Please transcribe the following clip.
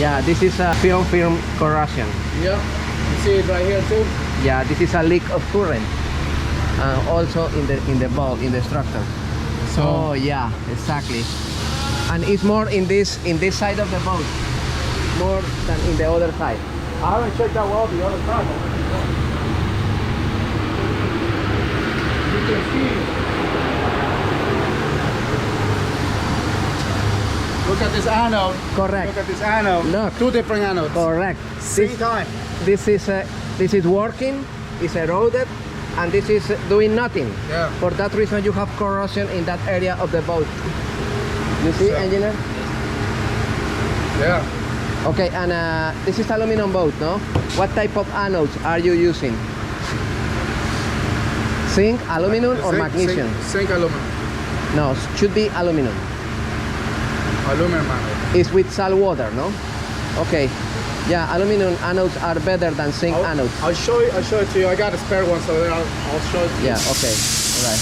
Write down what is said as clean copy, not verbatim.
Yeah, this is a film corrosion. Yeah, you see it right here too. Yeah, this is a leak of current. Also in the bulb, in the structure. So Oh yeah, exactly. And it's more in this side of the boat, more than in the other side. I haven't checked out well the other side. You can see. Look at this anode. Correct. Look at this anode. Look. Two different anodes. Correct. Same time. This is working, it's eroded, and this is doing nothing. Yeah. For that reason, you have corrosion in that area of the boat. You see, Yeah. engineer? Yeah. Okay, and this is aluminum boat, no? What type of anodes are you using? Zinc, aluminum, or magnesium? Zinc aluminum. No, should be aluminum. Aluminum anode. It's with salt water, no? Okay. Yeah, aluminum anodes are better than zinc anodes. I'll show it to you. I got a spare one, so I'll show it to you. Yeah, okay. All right.